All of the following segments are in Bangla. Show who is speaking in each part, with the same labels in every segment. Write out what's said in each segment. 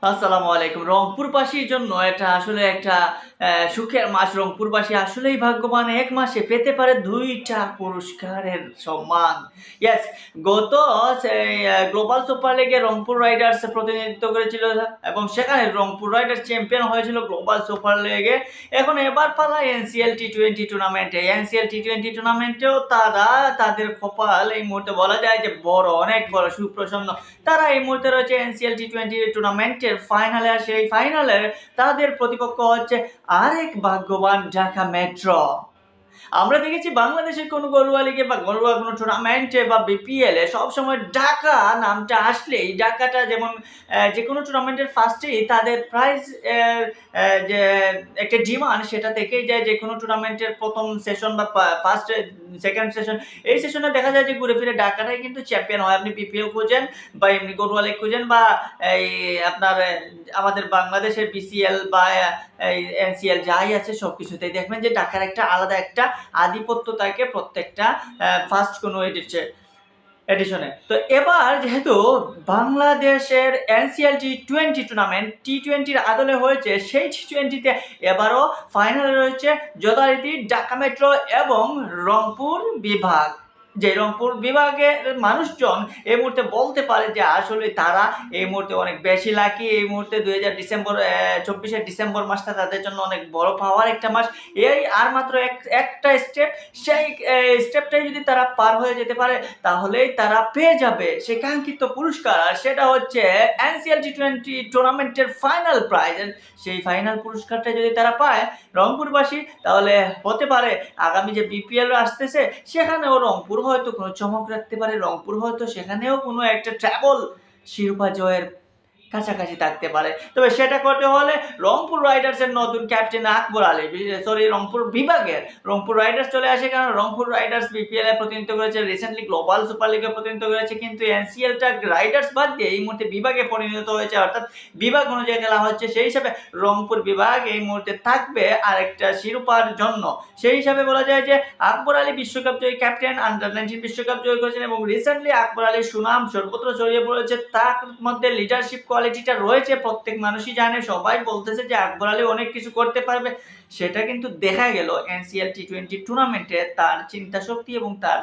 Speaker 1: আসসালামু আলাইকুম। রংপুরবাসীর জন্য এটা আসলে একটা সুখের মাস। রংপুরবাসী আসলেই ভাগ্যবান, এক মাসে পেতে পারে ২ টা পুরস্কারের সম্মান। ইয়েস, গত সেই গ্লোবাল সুপার লিগে রংপুর রাইডার্স প্রতিনিধিত্ব করেছিল এবং সেখানে রংপুর রাইডার্স চ্যাম্পিয়ন হয়েছিল গ্লোবাল সুপার লিগে। এখন এবার পালা এনসিএল টি-20 টুর্নামেন্টে। এনসিএল টি-20 টুর্নামেন্টেও তারা তাদের কপাল এই মুহূর্তে বলা যায় যে বড়, অনেক বড়, সুপ্রসন্ন। তারা এই মুহূর্তে রয়েছে এনসিএল টি-20 টুর্নামেন্টের ফাইনালে, আর সেই ফাইনালের তাদের প্রতিপক্ষ হচ্ছে আরেক ভাগ্যবান ঢাকা মেট্রো। আমরা দেখেছি বাংলাদেশের কোনো ঘরোয়া লিগে বা ঘরোয়া কোনো টুর্নামেন্টে বা বিপিএল এ সবসময় ঢাকা নামটা আসলেই ঢাকাটা যেমন যে কোনো টুর্নামেন্টের ফার্স্টেই তাদের প্রাইজ যে একটা ডিমান্ড সেটা থেকেই যায়। যে কোনো টুর্নামেন্টের প্রথম সেশন বা ফার্স্ট সেকেন্ড সেশন, এই সেশনে দেখা যায় যে ঘুরে ফিরে ঢাকাটাই কিন্তু চ্যাম্পিয়ন হয়। আপনি বিপিএল খুঁজেন বা এমনি ঘরোয়া লিগ খুঁজেন বা এই আপনার আমাদের বাংলাদেশের বিসিএল বা এই এনসিএল যাই আছে সবকিছুতেই দেখবেন যে ঢাকার একটা আলাদা একটা আধিপত্য থাকে প্রত্যেকটা ফার্স্ট কোনো এডিশনে। তো এবার যেহেতু বাংলাদেশের এনসিএল টি-20 টুর্নামেন্ট টি-20-র আদলে হয়েছে, সেই টি-20-তে এবারও ফাইনালে রয়েছে যথারীতি ঢাকা মেট্রো এবং রংপুর বিভাগ। যে রংপুর বিভাগের মানুষজন এই মুহূর্তে বলতে পারে যে আসলে তারা এই মুহূর্তে অনেক বেশি লাকি। এই মুহূর্তে ২০২৪ ডিসেম্বর মাসটা তাদের জন্য অনেক বড় পাওয়ার একটা মাস। এই আর মাত্র একটা স্টেপ, সেই স্টেপটাই যদি তারা পার হয়ে যেতে পারে তাহলেই তারা পেয়ে যাবে সেই কাঙ্ক্ষিত পুরস্কার, আর সেটা হচ্ছে এনসিএল টি-20 টুর্নামেন্টের ফাইনাল প্রাইজ। সেই ফাইনাল পুরস্কারটা যদি তারা পায় রংপুরবাসী, তাহলে হতে পারে আগামী যে বিপিএল আসতেছে সেখানেও রংপুর হয়তো কোনো চমক রাখতে পারে। রংপুর হয়তো সেখানেও কোনো একটা ট্রাবল শিরোপা জয়ের কাছাকাছি থাকতে পারে। তবে সেটা করতে হলে রংপুর রাইডার্সের নতুন ক্যাপ্টেন আকবর আলী, রংপুর বিভাগের রংপুর রাইডার্স চলে আসে, কারণ রংপুর রাইডার্স বিপিএল এ প্রতিনিধিত্ব করেছে, রিসেন্টলি গ্লোবাল সুপার লিগে প্রতিনিধিত্ব করেছে, কিন্তু এনসিএলটা রাইডার্স বাদ দিয়ে এই মুহূর্তে বিভাগে পরিণত হয়েছে, অর্থাৎ বিভাগ অনুযায়ী খেলা হচ্ছে। সেই হিসাবে রংপুর বিভাগ এই মুহূর্তে থাকবে আরেকটা শিরোপার জন্য। সেই হিসাবে বলা যায় যে আকবর আলী বিশ্বকাপ জয়ী ক্যাপ্টেন, আন্ডার-19 বিশ্বকাপ জয়ী করেছেন এবং রিসেন্টলি আকবর আলীর সুনাম সর্বত্র ছড়িয়ে পড়েছে। তার মধ্যে লিডারশিপ কোয়ালিটিটা রয়েছে, প্রত্যেক মানুষই জানে, সবাই বলতেছে যে আকবর আলী অনেক কিছু করতে পারবে। সেটা কিন্তু দেখা গেল এনসিএল টি-20 টুর্নামেন্টে তার চিন্তা শক্তি এবং তার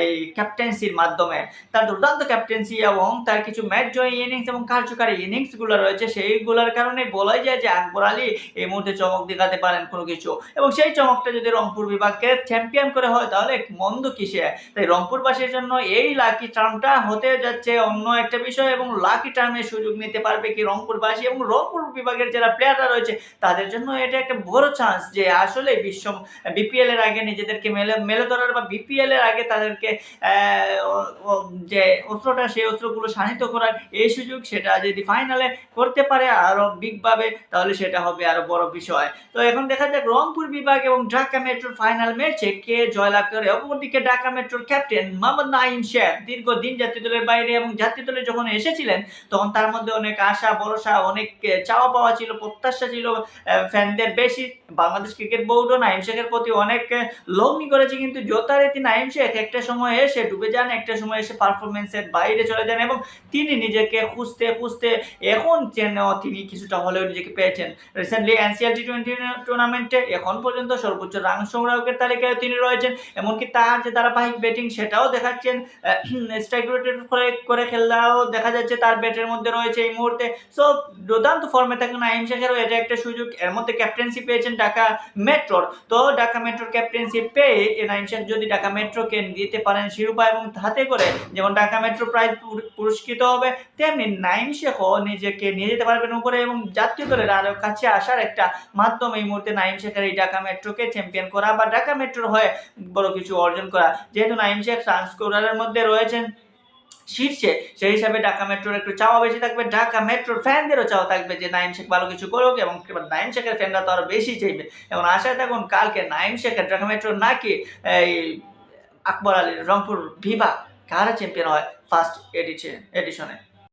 Speaker 1: এই ক্যাপ্টেন্সির মাধ্যমে। তার দুর্দান্ত ক্যাপ্টেন্সি এবং তার কিছু ম্যাচ জয়ী ইনিংস এবং কার্যকারী ইনিংসগুলো রয়েছে, সেইগুলোর কারণে বলাই যায় যে আকবর আলী এই মুহূর্তে চমক দেখাতে পারেন কোনো কিছু, এবং সেই চমকটা যদি রংপুর বিভাগকে চ্যাম্পিয়ন করে হয় তাহলে মন্দ কিসে। তাই রংপুরবাসীর জন্য এই লাকি টার্মটা হতে যাচ্ছে অন্য একটা বিষয়, এবং লাকি টার্মের সুযোগ নিতে পারবে কি রংপুরবাসী এবং রংপুর বিভাগের যারা প্লেয়াররা রয়েছে তাদের জন্য এটা একটা বড় চান্স যে আসলে বিপিএল এর আগে নিজেদেরকে মেলে ধরার বা বিপিএল এর আগে তাদেরকে যে অস্ত্রটা সেই অস্ত্রগুলো শানিত করার এই সুযোগ, সেটা যদি ফাইনালে করতে পারে আরো বিগভাবে তাহলে সেটা হবে আরো বড় বিষয়। তো এখন দেখা যাক রংপুর বিভাগ এবং ঢাকা মেট্রোর ফাইনাল ম্যাচে কে জয়লাভ করে। অপরদিকে ঢাকা মেট্রোর ক্যাপ্টেন মোহাম্মদ নাঈম শেখ দীর্ঘদিন জাতীয় দলের বাইরে, এবং জাতীয় দলে যখন এসেছিলেন তখন তার মধ্যে অনেক আশা ভরসা, অনেক চাওয়া পাওয়া ছিল, প্রত্যাশা ছিল ফ্যানদের বেশি। বাংলাদেশ ক্রিকেট বোর্ডও নাঈম শেখের প্রতি অনেক লগ্নি করেছে, কিন্তু যথারীতি নাঈম শেখ একটা সময় এসে ডুবে যান, একটা সময় এসে পারফরমেন্সের বাইরে চলে যান, এবং তিনি নিজেকে খুঁজতে খুঁজতে এখন যেন তিনি কিছুটা হলেও নিজেকে পেয়েছেন। রিসেন্টলি এনসিএল টি-20 টুর্নামেন্টে এখন পর্যন্ত সর্বোচ্চ রান সংগ্রাহকের তালিকায় তিনি রয়েছেন, এমনকি তার যে ধারাবাহিক ব্যাটিং সেটাও দেখাচ্ছেন, স্ট্রাইক রোটেট করে খেলাও দেখা যাচ্ছে তার ব্যাটের মধ্যে রয়েছে এই মুহূর্তে। সো দুর্দান্ত ফর্মে থাকা নাঈম শেখেরও এটা একটা সুযোগ। এর মধ্যে ক্যাপ্টেন্সি পেয়েছেন ঢাকা মেট্রোর, তো ঢাকা মেট্রোর ক্যাপ্টেন্সি পেয়ে নাঈম শেখ যদি ঢাকা মেট্রোকে দিতে পারেন শিরোপা এবং হাতে করে, যেমন ঢাকা মেট্রো প্রাইজ পুরস্কৃত হবে, তেমনি নাঈম শেখও নিজেকে নিয়ে যেতে পারবেন উপরে, এবং জাতীয় দলের আরো কাছে আসার একটা মাধ্যম এই মুহূর্তে নাঈম শেখের এই ঢাকা মেট্রোকে চ্যাম্পিয়ন করা বা ঢাকা মেট্রোর হয়ে বড় কিছু অর্জন করা। যেহেতু নাঈম শেখ রান স্কোরারের মধ্যে রয়েছেন শীর্ষে, সেই হিসাবে ঢাকা মেট্রোর একটু চাওয়া বেশি থাকবে, ঢাকা মেট্রোর ফ্যানদেরও চাওয়া থাকবে যে নাঈম শেখ ভালো কিছু করুক, এবং নাঈম শেখের ফ্যানরা তো আরো বেশি চাইবে। এবং আশায় থাকুন কালকে নাঈম শেখের ঢাকা মেট্রোর নাকি এই আকবর আলীর রংপুর বিভাগ কারা চ্যাম্পিয়ন হয় ফার্স্ট এডিশনে।